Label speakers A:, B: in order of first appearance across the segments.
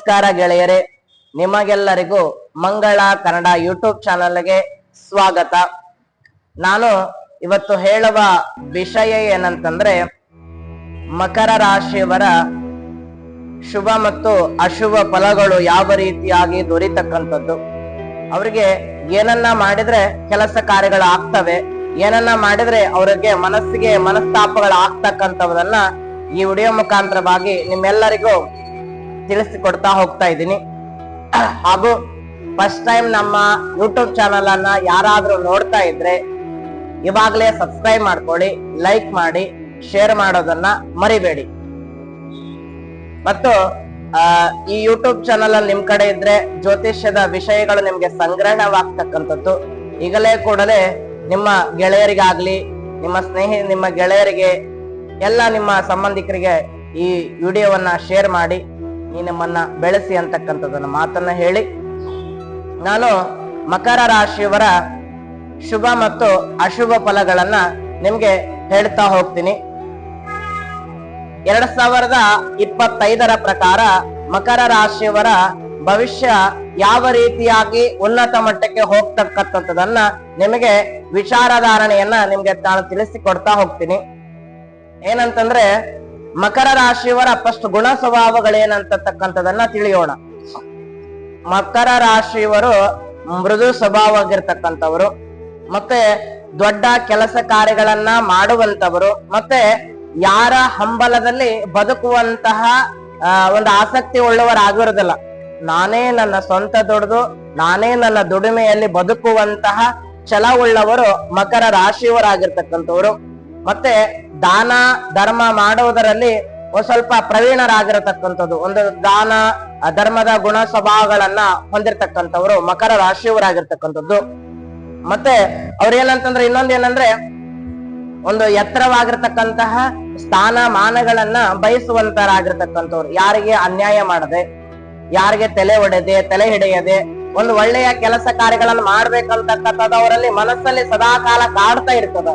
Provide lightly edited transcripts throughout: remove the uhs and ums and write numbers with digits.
A: ನಮಸ್ಕಾರ ಗೆಳೆಯರೇ, ನಿಮಗೆಲ್ಲರಿಗೂ ಮಂಗಳ ಕನ್ನಡ ಯೂಟ್ಯೂಬ್ ಚಾನಲ್ಗೆ ಸ್ವಾಗತ. ನಾನು ಇವತ್ತು ಹೇಳುವ ವಿಷಯ ಏನಂತಂದ್ರೆ, ಮಕರ ರಾಶಿಯವರ ಶುಭ ಮತ್ತು ಅಶುಭ ಫಲಗಳು ಯಾವ ರೀತಿಯಾಗಿ ದೊರೀತಕ್ಕಂಥದ್ದು, ಅವರಿಗೆ ಏನನ್ನ ಮಾಡಿದ್ರೆ ಕೆಲಸ ಕಾರ್ಯಗಳು ಆಗ್ತವೆ, ಏನನ್ನ ಮಾಡಿದ್ರೆ ಅವರಿಗೆ ಮನಸ್ಸಿಗೆ ಮನಸ್ತಾಪಗಳು ಆಗ್ತಕ್ಕಂಥವನ್ನ ಈ ವಿಡಿಯೋ ಮುಖಾಂತರವಾಗಿ ನಿಮ್ಮೆಲ್ಲರಿಗೂ ತಿಳಿಸಿಕೊಡ್ತಾ ಹೋಗ್ತಾ ಇದ್ದೀನಿ. ಹಾಗೂ ಫಸ್ಟ್ ಟೈಮ್ ನಮ್ಮ ಯೂಟ್ಯೂಬ್ ಚಾನಲ್ ಅನ್ನ ಯಾರಾದ್ರೂ ನೋಡ್ತಾ ಇದ್ರೆ ಇವಾಗಲೇ ಸಬ್ಸ್ಕ್ರೈಬ್ ಮಾಡ್ಕೊಳ್ಳಿ, ಲೈಕ್ ಮಾಡಿ, ಶೇರ್ ಮಾಡೋದನ್ನ ಮರಿಬೇಡಿ. ಮತ್ತು ಈ ಯೂಟ್ಯೂಬ್ ಚಾನಲ್ ಅಲ್ಲಿ ನಿಮ್ ಕಡೆ ಇದ್ರೆ ಜ್ಯೋತಿಷ್ಯದ ವಿಷಯಗಳು ನಿಮ್ಗೆ ಸಂಗ್ರಹಣವಾಗ್ತಕ್ಕಂಥದ್ದು ಈಗಲೇ ಕೂಡಲೇ ನಿಮ್ಮ ಗೆಳೆಯರಿಗಾಗ್ಲಿ, ನಿಮ್ಮ ಗೆಳೆಯರಿಗೆ, ಎಲ್ಲ ನಿಮ್ಮ ಸಂಬಂಧಿಕರಿಗೆ ಈ ವಿಡಿಯೋವನ್ನ ಶೇರ್ ಮಾಡಿ ಈ ನಮ್ಮನ್ನ ಬೆಳೆಸಿ ಅಂತಕ್ಕಂಥದ್ದನ್ನ ಮಾತನ್ನ ಹೇಳಿ, ನಾನು ಮಕರ ರಾಶಿಯವರ ಶುಭ ಮತ್ತು ಅಶುಭ ಫಲಗಳನ್ನ ನಿಮ್ಗೆ ಹೇಳ್ತಾ ಹೋಗ್ತೀನಿ. 2025 ಪ್ರಕಾರ ಮಕರ ರಾಶಿಯವರ ಭವಿಷ್ಯ ಯಾವ ರೀತಿಯಾಗಿ ಉನ್ನತ ಮಟ್ಟಕ್ಕೆ ಹೋಗ್ತಕ್ಕಂಥದ್ದನ್ನ ನಿಮಗೆ ವಿಚಾರಧಾರಣೆಯನ್ನ ನಿಮ್ಗೆ ನಾನು ತಿಳಿಸಿಕೊಡ್ತಾ ಹೋಗ್ತೀನಿ. ಏನಂತಂದ್ರೆ, ಮಕರ ರಾಶಿಯವರ ಫಸ್ಟ್ ಗುಣ ಸ್ವಭಾವಗಳೇನಂತಕ್ಕಂಥದನ್ನ ತಿಳಿಯೋಣ. ಮಕರ ರಾಶಿಯವರು ಮೃದು ಸ್ವಭಾವವಾಗಿರ್ತಕ್ಕಂಥವ್ರು, ಮತ್ತೆ ದೊಡ್ಡ ಕೆಲಸ ಕಾರ್ಯಗಳನ್ನ ಮಾಡುವಂತವರು, ಮತ್ತೆ ಯಾರ ಹಂಬಲದಲ್ಲಿ ಬದುಕುವಂತಹ ಒಂದು ಆಸಕ್ತಿ ಉಳ್ಳವರಾಗಿರೋದಿಲ್ಲ. ನಾನೇ ನನ್ನ ಸ್ವಂತ ದುಡಿದು ನಾನೇ ನನ್ನ ದುಡಿಮೆಯಲ್ಲಿ ಬದುಕುವಂತಹ ಛಲವುಳ್ಳವರು ಮಕರ ರಾಶಿಯವರಾಗಿರ್ತಕ್ಕಂಥವ್ರು. ಮತ್ತೆ ದಾನ ಧರ್ಮ ಮಾಡುವುದರಲ್ಲಿ ಸ್ವಲ್ಪ ಪ್ರವೀಣರಾಗಿರತಕ್ಕಂಥದ್ದು, ಒಂದು ದಾನ ಧರ್ಮದ ಗುಣ ಸ್ವಭಾವಗಳನ್ನ ಹೊಂದಿರತಕ್ಕಂಥವ್ರು ಮಕರ ರಾಶಿಯವರಾಗಿರ್ತಕ್ಕಂಥದ್ದು. ಮತ್ತೆ ಅವ್ರೇನಂತಂದ್ರೆ, ಇನ್ನೊಂದೇನಂದ್ರೆ, ಒಂದು ಎತ್ತರವಾಗಿರ್ತಕ್ಕಂತಹ ಸ್ಥಾನ ಮಾನಗಳನ್ನ ಬಯಸುವಂತರಾಗಿರ್ತಕ್ಕಂಥವ್ರು, ಯಾರಿಗೆ ಅನ್ಯಾಯ ಮಾಡದೆ, ಯಾರಿಗೆ ತಲೆ ಹೊಡೆದೆ ತಲೆ ಹಿಡಿಯದೆ ಒಂದು ಒಳ್ಳೆಯ ಕೆಲಸ ಕಾರ್ಯಗಳನ್ನು ಮಾಡ್ಬೇಕಂತಕ್ಕಂಥದ್ದು ಅವರಲ್ಲಿ ಮನಸ್ಸಲ್ಲಿ ಸದಾಕಾಲ ಕಾಡ್ತಾ ಇರ್ತದ.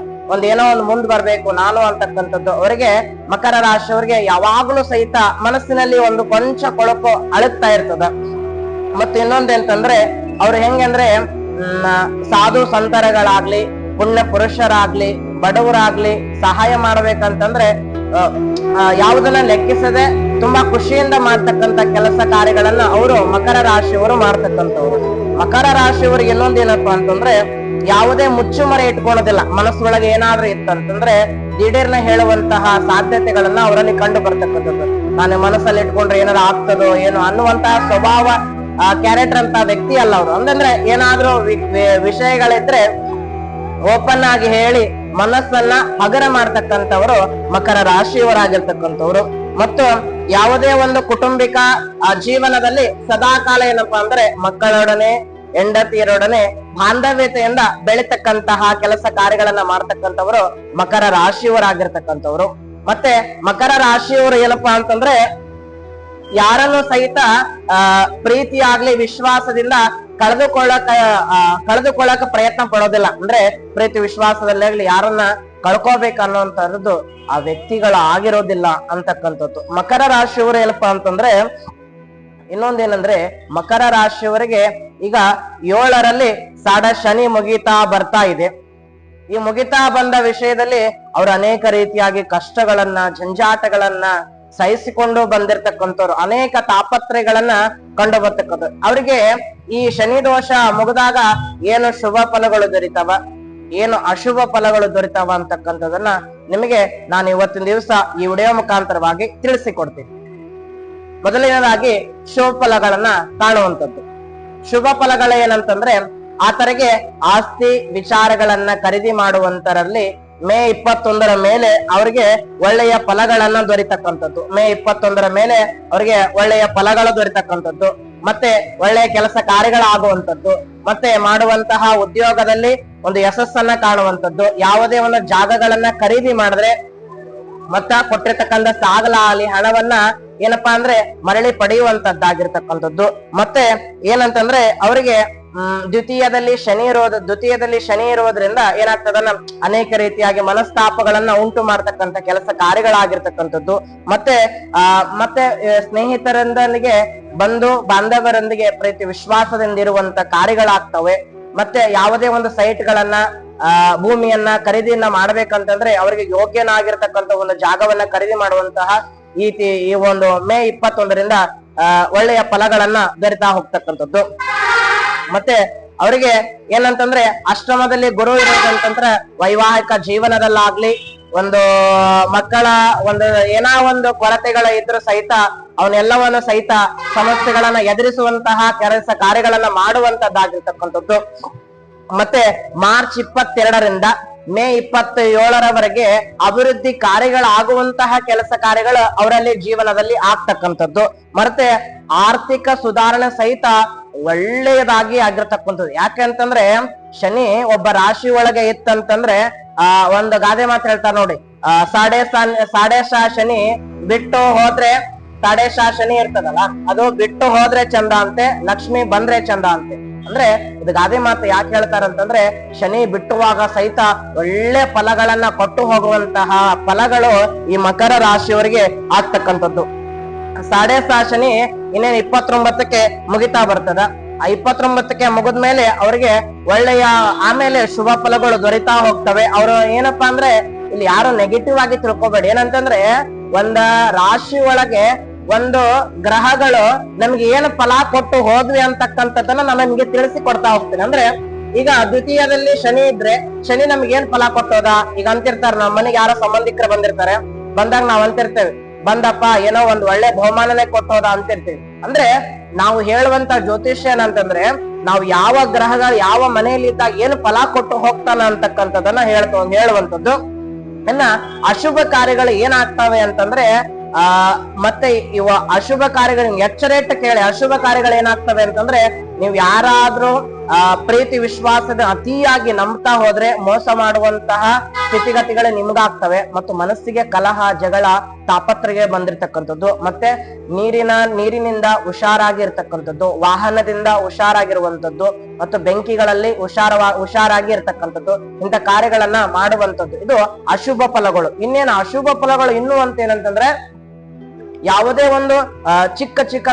A: ಏನೋ ಒಂದು ಮುಂದ್ ಬರ್ಬೇಕು ನಾನು ಅಂತಕ್ಕಂಥದ್ದು ಅವರಿಗೆ, ಮಕರ ರಾಶಿಯವರಿಗೆ ಯಾವಾಗ್ಲೂ ಸಹಿತ ಮನಸ್ಸಿನಲ್ಲಿ ಒಂದು ಕೊಂಚ ಕೊಳಕು ಅಳುತ್ತಾ ಇರ್ತದ. ಮತ್ತೆ ಇನ್ನೊಂದೇಂತಂದ್ರೆ, ಅವ್ರು ಹೆಂಗಂದ್ರೆ ಸಾಧು ಸಂತರಗಳಾಗ್ಲಿ, ಪುಣ್ಯ ಪುರುಷರಾಗ್ಲಿ, ಬಡವರಾಗ್ಲಿ ಸಹಾಯ ಮಾಡ್ಬೇಕಂತಂದ್ರೆ ಯಾವುದನ್ನ ಲೆಕ್ಕಿಸದೆ ತುಂಬಾ ಖುಷಿಯಿಂದ ಮಾಡ್ತಕ್ಕಂಥ ಕೆಲಸ ಕಾರ್ಯಗಳನ್ನ ಅವರು ಮಕರ ರಾಶಿಯವರು ಮಾಡ್ತಕ್ಕಂಥವ್ರು. ಮಕರ ರಾಶಿಯವರಿಗೆ ಇನ್ನೊಂದೇನಪ್ಪ ಅಂತಂದ್ರೆ, ಯಾವುದೇ ಮುಚ್ಚುಮರೆ ಇಟ್ಕೊಳೋದಿಲ್ಲ. ಮನಸ್ಸೊಳಗೆ ಏನಾದ್ರೂ ಇತ್ತಂತಂದ್ರೆ ದಿಢೀರ್ನ ಹೇಳುವಂತಹ ಸಾಧ್ಯತೆಗಳನ್ನ ಅವರಲ್ಲಿ ಕಂಡು ಬರ್ತಕ್ಕಂಥದ್ದು. ನಾನು ಮನಸ್ಸಲ್ಲಿ ಇಟ್ಕೊಂಡ್ರೆ ಏನಾದ್ರು ಆಗ್ತದೋ ಏನೋ ಅನ್ನುವಂತಹ ಸ್ವಭಾವ ಕ್ಯಾರೆಕ್ಟರ್ ಅಂತ ವ್ಯಕ್ತಿ ಅಲ್ಲ ಅವರು. ಅಂತಂದ್ರೆ ಏನಾದ್ರೂ ವಿಷಯಗಳಿದ್ರೆ ಓಪನ್ ಆಗಿ ಹೇಳಿ ಮನಸ್ಸನ್ನ ಹಗರ ಮಾಡ್ತಕ್ಕಂಥವ್ರು ಮಕರ ರಾಶಿಯವರಾಗಿರ್ತಕ್ಕಂಥವ್ರು. ಮತ್ತು ಯಾವುದೇ ಒಂದು ಕುಟುಂಬಿಕ ಜೀವನದಲ್ಲಿ ಸದಾಕಾಲ ಏನಪ್ಪಾ ಅಂದ್ರೆ ಮಕ್ಕಳೊಡನೆ, ಹೆಂಡತಿಯರೊಡನೆ ಬಾಂಧವ್ಯತೆಯಿಂದ ಬೆಳಿತಕ್ಕಂತಹ ಕೆಲಸ ಕಾರ್ಯಗಳನ್ನ ಮಾಡ್ತಕ್ಕಂಥವ್ರು ಮಕರ ರಾಶಿಯವರಾಗಿರ್ತಕ್ಕಂಥವ್ರು. ಮತ್ತೆ ಮಕರ ರಾಶಿಯವರು ಏನಪ್ಪಾ ಅಂತಂದ್ರೆ, ಯಾರನ್ನು ಸಹಿತ ಪ್ರೀತಿಯಾಗ್ಲಿ ವಿಶ್ವಾಸದಿಂದ ಕಳೆದುಕೊಳ್ಳಕ ಪ್ರಯತ್ನ ಪಡೋದಿಲ್ಲ. ಅಂದ್ರೆ ಪ್ರೀತಿ ವಿಶ್ವಾಸದಲ್ಲಿ ಯಾರನ್ನ ಕಳ್ಕೋಬೇಕನ್ನುವಂತದ್ದು ಆ ವ್ಯಕ್ತಿಗಳು ಆಗಿರೋದಿಲ್ಲ ಅಂತಕ್ಕಂಥದ್ದು. ಮಕರ ರಾಶಿಯವರು ಏನಪ್ಪಾ ಅಂತಂದ್ರೆ, ಇನ್ನೊಂದೇನಂದ್ರೆ, ಮಕರ ರಾಶಿಯವರಿಗೆ ಈಗ 7ರಲ್ಲಿ ಸಾಡ ಶನಿ ಮುಗಿತಾ ಬರ್ತಾ ಇದೆ. ಈ ಮುಗಿತಾ ಬಂದ ವಿಷಯದಲ್ಲಿ ಅವರು ಅನೇಕ ರೀತಿಯಾಗಿ ಕಷ್ಟಗಳನ್ನ, ಜಂಜಾಟಗಳನ್ನ ಸಹಿಸಿಕೊಂಡು ಬಂದಿರತಕ್ಕಂಥವ್ರು, ಅನೇಕ ತಾಪತ್ರಯಗಳನ್ನ ಕಂಡು ಬರ್ತಕ್ಕಂಥ ಅವರಿಗೆ ಈ ಶನಿ ದೋಷ ಮುಗಿದಾಗ ಏನು ಶುಭ ಫಲಗಳು ದೊರೀತಾವ, ಏನು ಅಶುಭ ಫಲಗಳು ದೊರೀತಾವ ಅಂತಕ್ಕಂಥದನ್ನ ನಿಮಗೆ ನಾನು ಇವತ್ತಿನ ದಿವಸ ಈ ವಿಡಿಯೋ ಮುಖಾಂತರವಾಗಿ ತಿಳಿಸಿಕೊಡ್ತೀನಿ. ಮೊದಲನೇದಾಗಿ ಶುಭ ಫಲಗಳನ್ನ ಕಾಣುವಂಥದ್ದು. ಶುಭ ಫಲಗಳು ಏನಂತಂದ್ರೆ, ಆತರಿಗೆ ಆಸ್ತಿ ವಿಚಾರಗಳನ್ನ ಖರೀದಿ ಮಾಡುವಂತರಲ್ಲಿ ಮೇ 21 ಮೇಲೆ ಅವರಿಗೆ ಒಳ್ಳೆಯ ಫಲಗಳನ್ನ ದೊರೀತಕ್ಕಂಥದ್ದು. ಮೇ 21 ಮೇಲೆ ಅವರಿಗೆ ಒಳ್ಳೆಯ ಫಲಗಳು ದೊರೀತಕ್ಕಂಥದ್ದು, ಮತ್ತೆ ಒಳ್ಳೆಯ ಕೆಲಸ ಕಾರ್ಯಗಳಾಗುವಂಥದ್ದು, ಮತ್ತೆ ಮಾಡುವಂತಹ ಉದ್ಯೋಗದಲ್ಲಿ ಒಂದು ಯಶಸ್ಸನ್ನ ಕಾಣುವಂಥದ್ದು, ಯಾವುದೇ ಒಂದು ಜಾಗಗಳನ್ನ ಖರೀದಿ ಮಾಡಿದ್ರೆ ಮತ್ತ ಕೊಟ್ಟಿರ್ತಕ್ಕಂಥ ಸಾಗಲಾಗಲಿ ಹಣವನ್ನ ಏನಪ್ಪಾ ಅಂದ್ರೆ ಮರಳಿ ಪಡೆಯುವಂತದ್ದಾಗಿರ್ತಕ್ಕಂಥದ್ದು. ಮತ್ತೆ ಏನಂತಂದ್ರೆ, ಅವರಿಗೆ ದ್ವಿತೀಯದಲ್ಲಿ ಶನಿ ಇರೋದ್ರಿಂದ ಏನಾಗ್ತದನ್ನ ಅನೇಕ ರೀತಿಯಾಗಿ ಮನಸ್ತಾಪಗಳನ್ನ ಉಂಟು ಮಾಡ್ತಕ್ಕಂಥ ಕೆಲಸ ಕಾರ್ಯಗಳಾಗಿರ್ತಕ್ಕಂಥದ್ದು, ಮತ್ತೆ ಸ್ನೇಹಿತರೊಂದಿಗೆ ಬಂಧು ಬಾಂಧವರೊಂದಿಗೆ ಪ್ರೀತಿ ವಿಶ್ವಾಸದಿಂದ ಇರುವಂತ ಕಾರ್ಯಗಳಾಗ್ತವೆ. ಮತ್ತೆ ಯಾವುದೇ ಒಂದು ಸೈಟ್ಗಳನ್ನ ಭೂಮಿಯನ್ನ ಖರೀದಿಯನ್ನ ಮಾಡ್ಬೇಕಂತಂದ್ರೆ ಅವರಿಗೆ ಯೋಗ್ಯನಾಗಿರ್ತಕ್ಕಂಥ ಒಂದು ಜಾಗವನ್ನ ಖರೀದಿ ಮಾಡುವಂತಹ ಈ ಒಂದು ಮೇ 21ರಿಂದ ಒಳ್ಳೆಯ ಫಲಗಳನ್ನ ದೊರಿತಾ ಹೋಗ್ತಕ್ಕಂಥದ್ದು. ಮತ್ತೆ ಅವರಿಗೆ ಏನಂತಂದ್ರೆ ಅಷ್ಟಮದಲ್ಲಿ ಗುರು ಇರೋದಂತಂದ್ರೆ ವೈವಾಹಿಕ ಜೀವನದಲ್ಲಾಗ್ಲಿ, ಒಂದು ಮಕ್ಕಳ ಒಂದು ಕೊರತೆಗಳ ಇದ್ರೂ ಸಹಿತ ಅವನ್ನೆಲ್ಲವನ್ನು ಸಹಿತ ಸಮಸ್ಯೆಗಳನ್ನ ಎದುರಿಸುವಂತಹ ಕೆಲಸ ಕಾರ್ಯಗಳನ್ನ ಮಾಡುವಂತದ್ದಾಗಿರ್ತಕ್ಕಂಥದ್ದು. ಮತ್ತೆ ಮಾರ್ಚ್ 22ರಿಂದ ಮೇ 27ರವರೆಗೆ ಅಭಿವೃದ್ಧಿ ಕಾರ್ಯಗಳಾಗುವಂತಹ ಕೆಲಸ ಕಾರ್ಯಗಳು ಅವರಲ್ಲಿ ಜೀವನದಲ್ಲಿ ಆಗ್ತಕ್ಕಂಥದ್ದು. ಮತ್ತೆ ಆರ್ಥಿಕ ಸುಧಾರಣೆ ಸಹಿತ ಒಳ್ಳೆಯದಾಗಿ ಆಗಿರ್ತಕ್ಕಂಥದ್ದು. ಯಾಕೆಂತಂದ್ರೆ ಶನಿ ಒಬ್ಬ ರಾಶಿ ಒಳಗೆ ಇತ್ತಂತಂದ್ರೆ ಒಂದು ಗಾದೆ ಮಾತು ಹೇಳ್ತಾರೆ ನೋಡಿ, ಸಾಡೆ ಶನಿ ಬಿಟ್ಟು ಹೋದ್ರೆ ಸಾಡೆ ಶನಿ ಇರ್ತದಲ್ಲ, ಅದು ಬಿಟ್ಟು ಹೋದ್ರೆ ಚಂದ ಅಂತೆ, ಲಕ್ಷ್ಮಿ ಬಂದ್ರೆ ಚಂದ ಅಂತೆ. ಅಂದ್ರೆ ಇದು ಗಾದೆ ಮಾತು ಯಾಕೆ ಹೇಳ್ತಾರಂತಂದ್ರೆ ಶನಿ ಬಿಟ್ಟುವಾಗ ಸಹಿತ ಒಳ್ಳೆ ಫಲಗಳನ್ನ ಕೊಟ್ಟು ಹೋಗುವಂತಹ ಫಲಗಳು ಈ ಮಕರ ರಾಶಿಯವರಿಗೆ ಆಗ್ತಕ್ಕಂಥದ್ದು. ಸಾಡೆ ಶನಿ ಇನ್ನೇನ್ 29ಕ್ಕೆ ಮುಗಿತಾ ಬರ್ತದ. 29ಕ್ಕೆ ಮುಗಿದ್ಮೇಲೆ ಅವ್ರಿಗೆ ಒಳ್ಳೆಯ ಆಮೇಲೆ ಶುಭ ಫಲಗಳು ದೊರೀತಾ ಹೋಗ್ತವೆ. ಅವರು ಏನಪ್ಪಾ ಅಂದ್ರೆ ಇಲ್ಲಿ ಯಾರು ನೆಗೆಟಿವ್ ಆಗಿ ತಿಳ್ಕೊಬೇಡಿ. ಏನಂತಂದ್ರೆ ಒಂದ ರಾಶಿ ಒಳಗೆ ಒಂದು ಗ್ರಹಗಳು ನಮ್ಗೆ ಏನು ಫಲ ಕೊಟ್ಟು ಹೋದ್ವಿ ಅಂತಕ್ಕಂಥದ್ದನ್ನ ನಾನು ನಿಮ್ಗೆ ತಿಳಿಸಿ ಕೊಡ್ತಾ ಹೋಗ್ತೀನಿ. ಅಂದ್ರೆ ಈಗ ದ್ವಿತೀಯದಲ್ಲಿ ಶನಿ ಇದ್ರೆ ಶನಿ ನಮ್ಗೆ ಏನ್ ಫಲ ಕೊಟ್ಟೋದ ಈಗ ಅಂತಿರ್ತಾರೆ. ನಮ್ಮ ಮನೆಗೆ ಯಾರೋ ಸಂಬಂಧಿಕರು ಬಂದಿರ್ತಾರೆ, ಬಂದಾಗ ನಾವ್ ಅಂತಿರ್ತೇವೆ ಬಂದಪ್ಪ ಏನೋ ಒಂದ್ ಒಳ್ಳೆ ಬಹುಮಾನನೇ ಕೊಟ್ಟೋದ ಅಂತಿರ್ತೀವಿ. ಅಂದ್ರೆ ನಾವು ಹೇಳುವಂತ ಜ್ಯೋತಿಷ್ಯ ಏನಂತಂದ್ರೆ ನಾವು ಯಾವ ಗ್ರಹಗಳು ಯಾವ ಮನೆಯಲ್ಲಿ ಇದ್ದಾಗ ಏನು ಫಲ ಕೊಟ್ಟು ಹೋಗ್ತಾನ ಅಂತಕ್ಕಂಥದನ್ನ ಹೇಳುವಂಥದ್ದು. ಇನ್ನ ಅಶುಭ ಕಾರ್ಯಗಳು ಏನಾಗ್ತವೆ ಅಂತಂದ್ರೆ ಮತ್ತೆ ಇವ ಅಶುಭ ಕಾರ್ಯಗಳು ಎಚ್ಚರಿಟ್ಟು ಕೇಳಿ. ಅಶುಭ ಕಾರ್ಯಗಳು ಏನಾಗ್ತವೆ ಅಂತಂದ್ರೆ ನೀವು ಯಾರಾದ್ರೂ ಪ್ರೀತಿ ವಿಶ್ವಾಸದ ಅತಿಯಾಗಿ ನಂಬ್ತಾ ಹೋದ್ರೆ ಮೋಸ ಮಾಡುವಂತಹ ಸ್ಥಿತಿಗತಿಗಳು ನಿಮ್ಗಾಗ್ತವೆ. ಮತ್ತು ಮನಸ್ಸಿಗೆ ಕಲಹ ಜಗಳ ತಾಪತ್ರೆಗೆ ಬಂದಿರ್ತಕ್ಕಂಥದ್ದು. ಮತ್ತೆ ನೀರಿನಿಂದ ಹುಷಾರಾಗಿರ್ತಕ್ಕಂಥದ್ದು, ವಾಹನದಿಂದ ಹುಷಾರಾಗಿರುವಂತದ್ದು, ಮತ್ತು ಬೆಂಕಿಗಳಲ್ಲಿ ಹುಷಾರಾಗಿ ಇರ್ತಕ್ಕಂಥದ್ದು, ಇಂಥ ಕಾರ್ಯಗಳನ್ನ ಮಾಡುವಂಥದ್ದು ಇದು ಅಶುಭ ಫಲಗಳು. ಇನ್ನೇನು ಅಶುಭ ಫಲಗಳು ಇನ್ನು ಅಂತ ಏನಂತಂದ್ರೆ ಯಾವುದೇ ಒಂದು ಚಿಕ್ಕ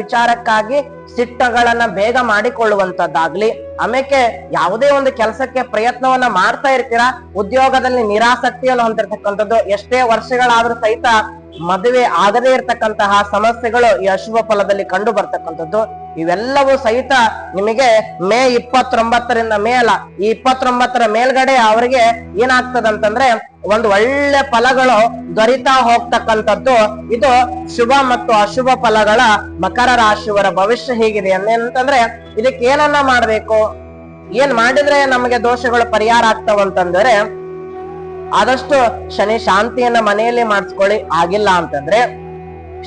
A: ವಿಚಾರಕ್ಕಾಗಿ ಸಿಟ್ಟಗಳನ್ನ ಬೇಗ ಮಾಡಿಕೊಳ್ಳುವಂತದ್ದಾಗ್ಲಿ, ಆಮೇಲೆ ಯಾವುದೇ ಒಂದು ಕೆಲಸಕ್ಕೆ ಪ್ರಯತ್ನವನ್ನ ಮಾಡ್ತಾ ಇರ್ತೀರಾ, ಉದ್ಯೋಗದಲ್ಲಿ ನಿರಾಸಕ್ತಿಯನ್ನು ಹೊಂದಿರತಕ್ಕಂಥದ್ದು, ಎಷ್ಟೇ ವರ್ಷಗಳಾದ್ರೂ ಸಹಿತ ಮದುವೆ ಆಗದೇ ಇರ್ತಕ್ಕಂತಹ ಸಮಸ್ಯೆಗಳು ಈ ಅಶುಭ ಫಲದಲ್ಲಿ ಕಂಡು ಬರ್ತಕ್ಕಂಥದ್ದು. ಇವೆಲ್ಲವೂ ಸಹಿತ ನಿಮಗೆ ಮೇ 29ರಿಂದ ಈ 29ರ ಮೇಲ್ಗಡೆ ಅವರಿಗೆ ಏನಾಗ್ತದಂತಂದ್ರೆ ಒಂದು ಒಳ್ಳೆ ಫಲಗಳು ದೊರೀತಾ ಹೋಗ್ತಕ್ಕಂಥದ್ದು. ಇದು ಶುಭ ಮತ್ತು ಅಶುಭ ಫಲಗಳ ಮಕರ ರಾಶಿಯವರ ಭವಿಷ್ಯ ಹೀಗಿದೆ. ಅಂತಂದ್ರೆ ಇದಕ್ಕೆ ಏನನ್ನ ಮಾಡ್ಬೇಕು, ಏನ್ ಮಾಡಿದ್ರೆ ನಮಗೆ ದೋಷಗಳು ಪರಿಹಾರ ಆಗ್ತಾವಂತಂದ್ರೆ ಆದಷ್ಟು ಶನಿ ಶಾಂತಿಯನ್ನ ಮನೆಯಲ್ಲಿ ಮಾಡಿಸ್ಕೊಳ್ಳಿ. ಆಗಿಲ್ಲ ಅಂತಂದ್ರೆ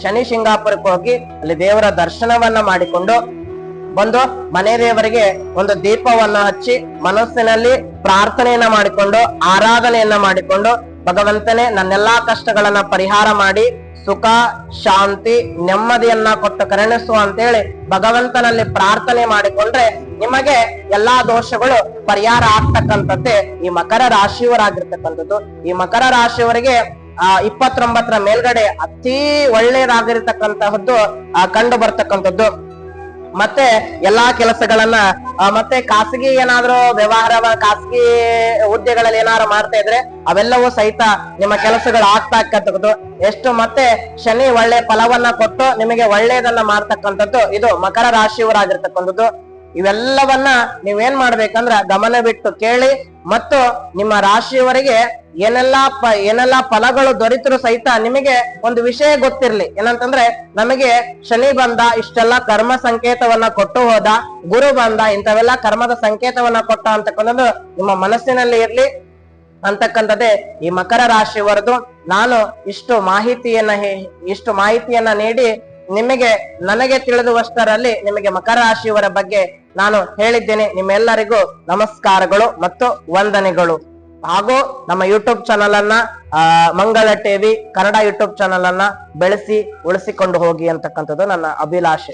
A: ಶನಿ ಶಿಂಗಾಪುರಕ್ಕೆ ಹೋಗಿ ಅಲ್ಲಿ ದೇವರ ದರ್ಶನವನ್ನ ಮಾಡಿಕೊಂಡು ಬಂದು ಮನೆ ದೇವರಿಗೆ ಒಂದು ದೀಪವನ್ನ ಹಚ್ಚಿ ಮನಸ್ಸಿನಲ್ಲಿ ಪ್ರಾರ್ಥನೆಯನ್ನ ಮಾಡಿಕೊಂಡು ಆರಾಧನೆಯನ್ನ ಮಾಡಿಕೊಂಡು ಭಗವಂತನೇ ನನ್ನೆಲ್ಲಾ ಕಷ್ಟಗಳನ್ನ ಪರಿಹಾರ ಮಾಡಿ ಸುಖ ಶಾಂತಿ ನೆಮ್ಮದಿಯನ್ನ ಕೊಟ್ಟು ಕರುಣಿಸು ಅಂತೇಳಿ ಭಗವಂತನಲ್ಲಿ ಪ್ರಾರ್ಥನೆ ಮಾಡಿಕೊಂಡ್ರೆ ನಿಮಗೆ ಎಲ್ಲಾ ದೋಷಗಳು ಪರಿಹಾರ ಆಗ್ತಕ್ಕಂಥದ್ದೇ ಈ ಮಕರ ರಾಶಿಯವರಾಗಿರ್ತಕ್ಕಂಥದ್ದು. ಈ ಮಕರ ರಾಶಿಯವರಿಗೆ 29ರ ಮೇಲ್ಗಡೆ ಅತಿ ಒಳ್ಳೆಯದಾಗಿರ್ತಕ್ಕಂತಹದ್ದು ಕಂಡು ಬರ್ತಕ್ಕಂಥದ್ದು. ಮತ್ತೆ ಎಲ್ಲಾ ಕೆಲಸಗಳನ್ನ ಮತ್ತೆ ಖಾಸಗಿ ಏನಾದ್ರೂ ಖಾಸಗಿ ಹುದ್ದೆಗಳಲ್ಲಿ ಏನಾದ್ರು ಮಾಡ್ತಾ ಇದ್ರೆ ಅವೆಲ್ಲವೂ ಸಹಿತ ನಿಮ್ಮ ಕೆಲಸಗಳು ಆಗ್ತಾ ಇರ್ತಕ್ಕಂಥದ್ದು. ಎಷ್ಟು ಮತ್ತೆ ಶನಿ ಒಳ್ಳೆ ಫಲವನ್ನ ಕೊಟ್ಟು ನಿಮಗೆ ಒಳ್ಳೆಯದನ್ನ ಮಾಡ್ತಕ್ಕಂಥದ್ದು ಇದು ಮಕರ ರಾಶಿಯವರಾಗಿರ್ತಕ್ಕಂಥದ್ದು. ಇವೆಲ್ಲವನ್ನ ನೀವೇನ್ ಮಾಡ್ಬೇಕಂದ್ರ ಗಮನ ಬಿಟ್ಟು ಕೇಳಿ ಮತ್ತು ನಿಮ್ಮ ರಾಶಿಯವರಿಗೆ ಏನೆಲ್ಲಾ ಫಲಗಳು ದೊರೆತರು ಸಹಿತ ನಿಮಗೆ ಒಂದು ವಿಷಯ ಗೊತ್ತಿರ್ಲಿ. ಏನಂತಂದ್ರೆ ನಮಗೆ ಶನಿ ಬಂದ ಇಷ್ಟೆಲ್ಲಾ ಕರ್ಮ ಸಂಕೇತವನ್ನ ಕೊಟ್ಟು ಹೋದ, ಗುರು ಬಂದ ಇಂಥವೆಲ್ಲಾ ಕರ್ಮದ ಸಂಕೇತವನ್ನ ಕೊಟ್ಟ ಅಂತಕ್ಕಂಥದ್ದು ನಿಮ್ಮ ಮನಸ್ಸಿನಲ್ಲಿ ಇರ್ಲಿ ಅಂತಕ್ಕಂಥದ್ದೇ ಈ ಮಕರ ರಾಶಿಯವರದು. ನಾನು ಇಷ್ಟು ಮಾಹಿತಿಯನ್ನ ನೀಡಿ ನನಗೆ ತಿಳಿದುವಷ್ಟರಲ್ಲಿ ನಿಮಗೆ ಮಕರ ರಾಶಿಯವರ ಬಗ್ಗೆ ನಾನು ಹೇಳಿದ್ದೇನೆ. ನಿಮ್ಮೆಲ್ಲರಿಗೂ ನಮಸ್ಕಾರಗಳು ಮತ್ತು ವಂದನೆಗಳು. ಹಾಗೂ ನಮ್ಮ ಯೂಟ್ಯೂಬ್ ಚಾನಲ್ ಅನ್ನ ಮಂಗಳ ಟಿವಿ ಕನ್ನಡ ಯೂಟ್ಯೂಬ್ ಚಾನಲ್ ಅನ್ನ ಬೆಳೆಸಿ ಉಳಿಸಿಕೊಂಡು ಹೋಗಿ ಅಂತಕ್ಕಂಥದ್ದು ನನ್ನ ಅಭಿಲಾಷೆ.